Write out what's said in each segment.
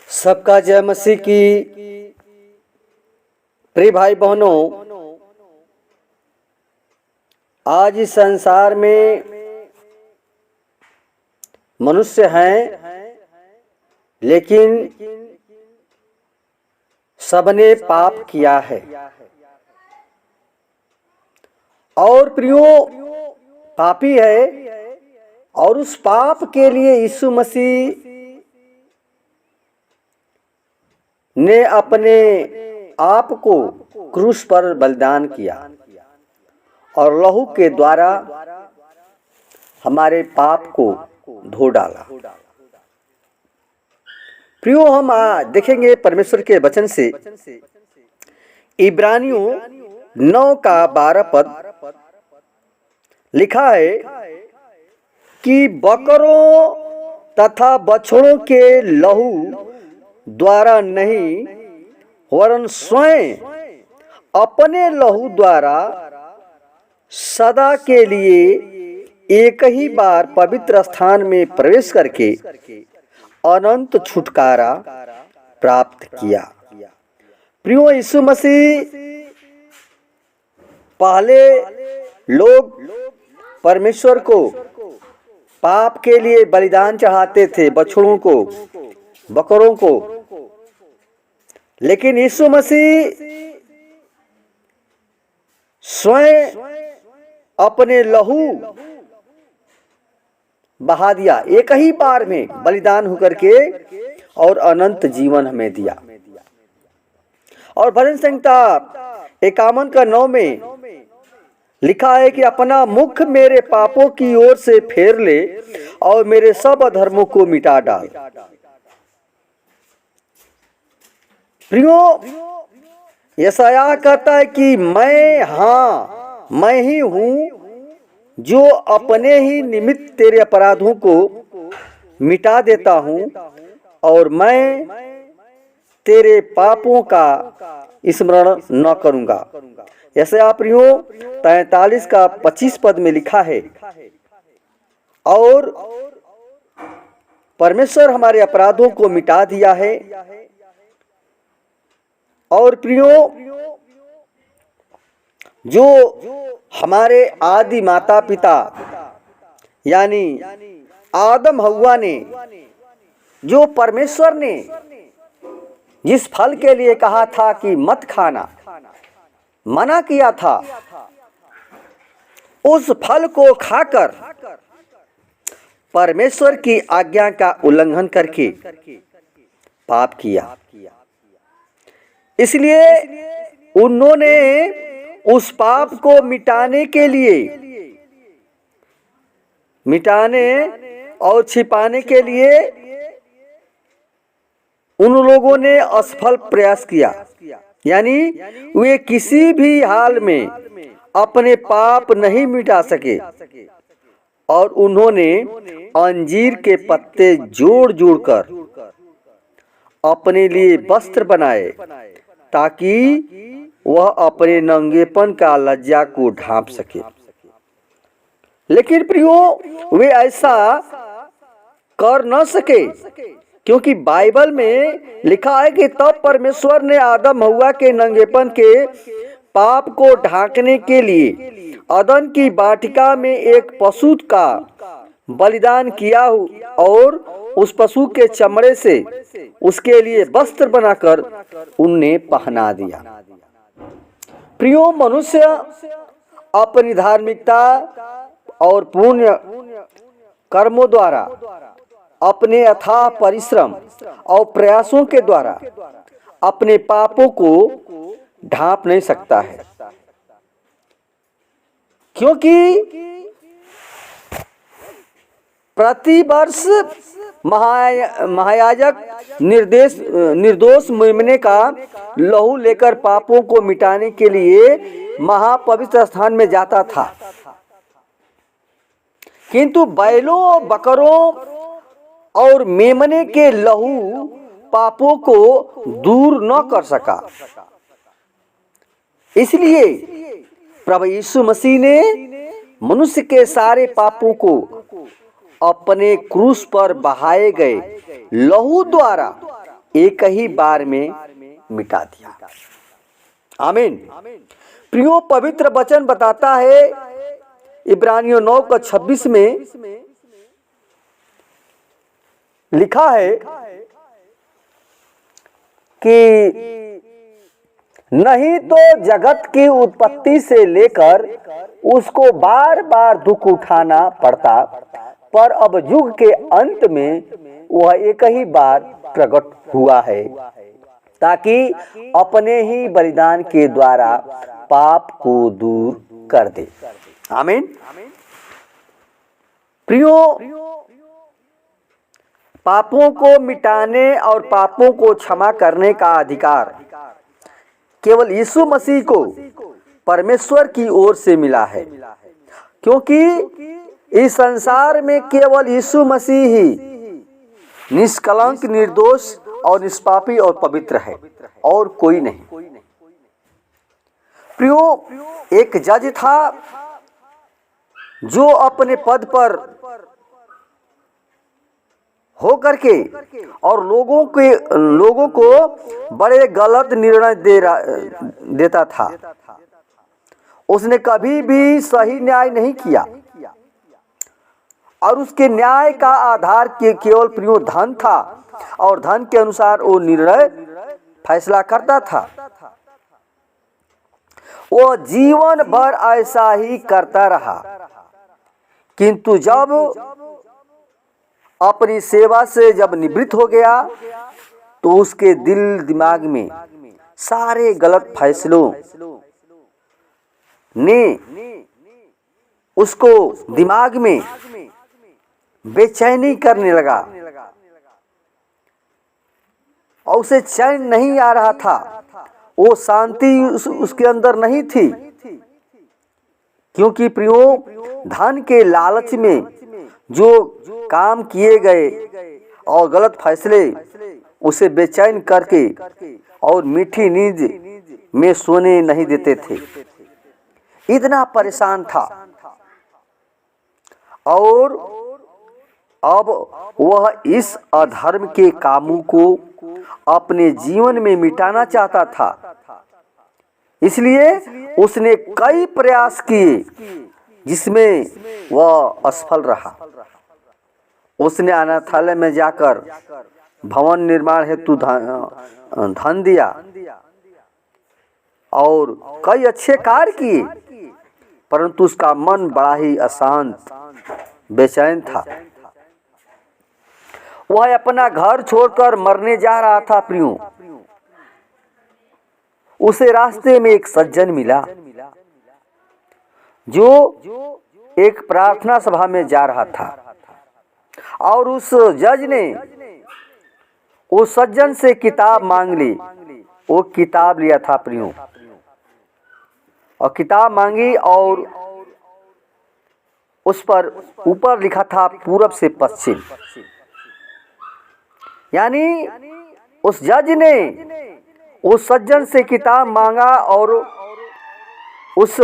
सबका जय मसीह की। प्रिय भाई बहनों, आज इस संसार में मनुष्य हैं, लेकिन सबने पाप किया है। और प्रियो पापी है, और उस पाप के लिए यीशु मसीह ने अपने आप को क्रूस पर बलिदान किया और लहू के द्वारा हमारे पाप को धो डाला। प्रियो, हम देखेंगे परमेश्वर के वचन से इब्रानियों 9 का 12 पद लिखा है कि बकरों तथा बछड़ों के लहू द्वारा नहीं, वरन स्वयं अपने लहू द्वारा सदा के लिए एक ही बार पवित्र स्थान में प्रवेश करके अनंत छुटकारा प्राप्त किया। प्रियो, यीशु मसीह पहले लोग परमेश्वर को पाप के लिए बलिदान चढ़ाते थे, बछड़ों को, बकरों को, लेकिन यीशु मसीह स्वयं अपने लहू बहा दिया एक ही बार में बलिदान होकर के, और अनंत जीवन हमें दिया। और भजन संहिता 51 का 9 में लिखा है कि अपना मुख मेरे पापों की ओर से फेर ले और मेरे सब अधर्मों को मिटा डाल। प्रियो, यशायाह कहता है कि मैं ही हूं जो अपने ही निमित्त तेरे अपराधों को मिटा देता हूं, और मैं तेरे पापों का स्मरण न करूंगा। यशायाह प्रियो 43 का 25 पद में लिखा है। और परमेश्वर हमारे अपराधों को मिटा दिया है। और प्रियो, जो हमारे आदि माता पिता यानी आदम हव्वा ने, जो परमेश्वर ने जिस फल के लिए कहा था कि मत खाना, मना किया था, उस फल को खाकर परमेश्वर की आज्ञा का उल्लंघन करके पाप किया। इसलिए उन्होंने उस पाप को मिटाने और छिपाने के लिए उन लोगों ने असफल प्रयास किया। यानी वे किसी भी हाल में अपने पाप नहीं मिटा सके, और उन्होंने अंजीर के पत्ते जोड़ कर अपने लिए वस्त्र बनाए, ताकि वह अपने नंगेपन का लज्जा को ढांप सके। लेकिन प्रियो, वे ऐसा कर न सके, क्योंकि बाइबल में लिखा है कि तब परमेश्वर ने आदम हव्वा के नंगेपन के पाप को ढांकने के लिए अदन की वाटिका में एक पशु का बलिदान किया, और उस पशु के चमड़े से उसके लिए वस्त्र बनाकर उन्हें पहना दिया। प्रियो, मनुष्य अपनी धार्मिकता और पुण्य कर्मों द्वारा, अपने अथाह परिश्रम और प्रयासों के द्वारा अपने पापों को ढांप नहीं सकता है, क्योंकि प्रतिवर्ष महायाजक निर्दोष मेमने का लहू लेकर पापों को मिटाने के लिए महापवित्र स्थान में जाता था। किंतु बैलों, बकरों और मेमने के लहू पापों को दूर न कर सका। इसलिए प्रभु यीशु मसीह ने मनुष्य के सारे पापों को अपने क्रूस पर बहाए गए लहू द्वारा एक ही बार में मिटा दिया। आमीन। प्रियो, पवित्र वचन बताता है इब्रानियों 9:26 में लिखा है कि नहीं तो जगत की उत्पत्ति से लेकर उसको बार बार दुख उठाना पड़ता, पर अब युग के अंत में वह एक ही बार प्रकट हुआ है ताकि अपने ही बलिदान के द्वारा पाप को दूर कर दे। आमीन। प्रियो, पापों को मिटाने और पापों को क्षमा करने का अधिकार केवल यीशु मसीह को परमेश्वर की ओर से मिला है, क्योंकि इस संसार में केवल यीशु मसीह ही निष्कलंक, निर्दोष और निष्पापी और पवित्र है, और कोई नहीं। प्रियो, एक जज था जो अपने पद पर हो करके और लोगों को बड़े गलत निर्णय देता था। उसने कभी भी सही न्याय नहीं किया और उसके न्याय का आधार केवल प्रियो धन था, और धन के अनुसार वो निर्णय फैसला करता था। वो जीवन भर ऐसा ही करता रहा, किंतु जब अपनी सेवा से जब निवृत्त हो गया तो उसके दिल दिमाग में सारे गलत फैसलों ने उसको दिमाग में बेचैनी करने लगा और उसे चैन नहीं आ रहा था। वो शांति उसके अंदर नहीं थी, क्योंकि प्रियो धन के लालच में जो काम किए गए और गलत फैसले उसे बेचैन करके और मीठी नींद में सोने नहीं देते थे। इतना परेशान था और अब वह इस अधर्म के कामों को अपने जीवन में मिटाना चाहता था। इसलिए उसने कई प्रयास किए जिसमें वह असफल रहा। उसने अनाथालय में जाकर भवन निर्माण हेतु धन दिया और कई अच्छे कार्य किए, परंतु उसका मन बड़ा ही अशांत, बेचैन था। वह अपना घर छोड़कर मरने जा रहा था। प्रियो, उसे रास्ते में एक सज्जन मिला जो एक प्रार्थना सभा में जा रहा था, और उस जज ने उस सज्जन से किताब मांग ली। वो किताब लिया था प्रियो, और किताब मांगी और उस पर ऊपर लिखा था पूरब से पश्चिम। यानी उस जज ने उस सज्जन से किताब मांगा और उस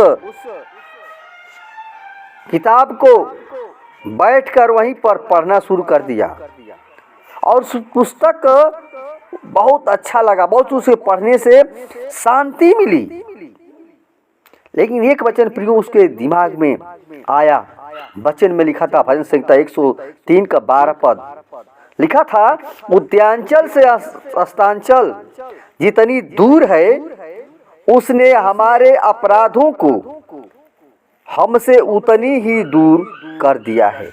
किताब को बैठकर वहीं पर पढ़ना शुरू कर दिया, और उस पुस्तक बहुत अच्छा लगा, बहुत उसे पढ़ने से शांति मिली। लेकिन एक वचन प्रियो उसके दिमाग में आया। वचन में लिखा था, भजन संहिता 103 का 12 पद लिखा था, उद्यांचल से अस्तांचल जितनी दूर है, उसने हमारे अपराधों को हमसे उतनी ही दूर कर दिया है।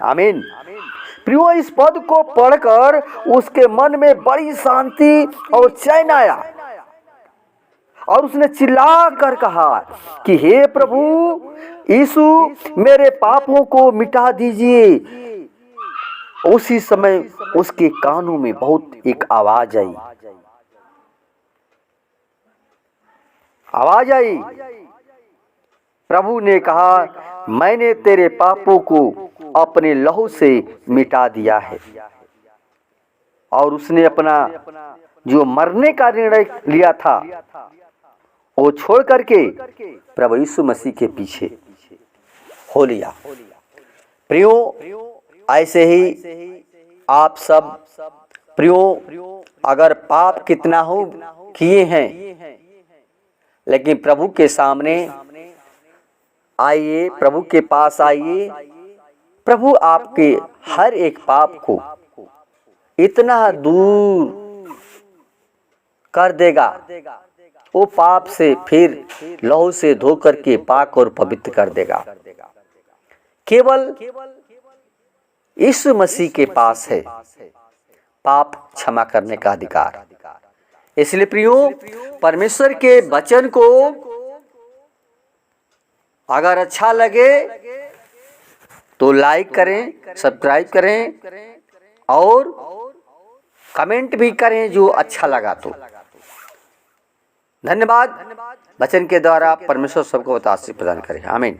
आमीन। प्रियो, इस पद को पढ़कर उसके मन में बड़ी शांति और चैन आया, और उसने चिल्ला कर कहा कि हे प्रभु यीशु, मेरे पापों को मिटा दीजिए। उसी समय उसके कानों में बहुत एक आवाज आई। प्रभु ने कहा, मैंने तेरे पापों को अपने लहू से मिटा दिया है। और उसने अपना जो मरने का निर्णय लिया था वो छोड़ करके प्रभु यीशु मसीह के पीछे हो लिया। प्रियो, ऐसे ही आप सब प्रियो, अगर पाप कितना हो किए हैं, लेकिन प्रभु के सामने आइए, प्रभु के पास आइए। प्रभु आपके हर एक पाप को इतना दूर कर देगा, वो पाप से फिर लहू से धो करके पाक और पवित्र कर देगा। केवल यीशु मसीह के पास है पाप क्षमा करने का अधिकार। इसलिए प्रियो, परमेश्वर के वचन को अगर अच्छा लगे तो लाइक करें, सब्सक्राइब करें और कमेंट भी करें जो अच्छा लगा तो। धन्यवाद। वचन के द्वारा परमेश्वर सबको आशीष प्रदान करें। आमीन।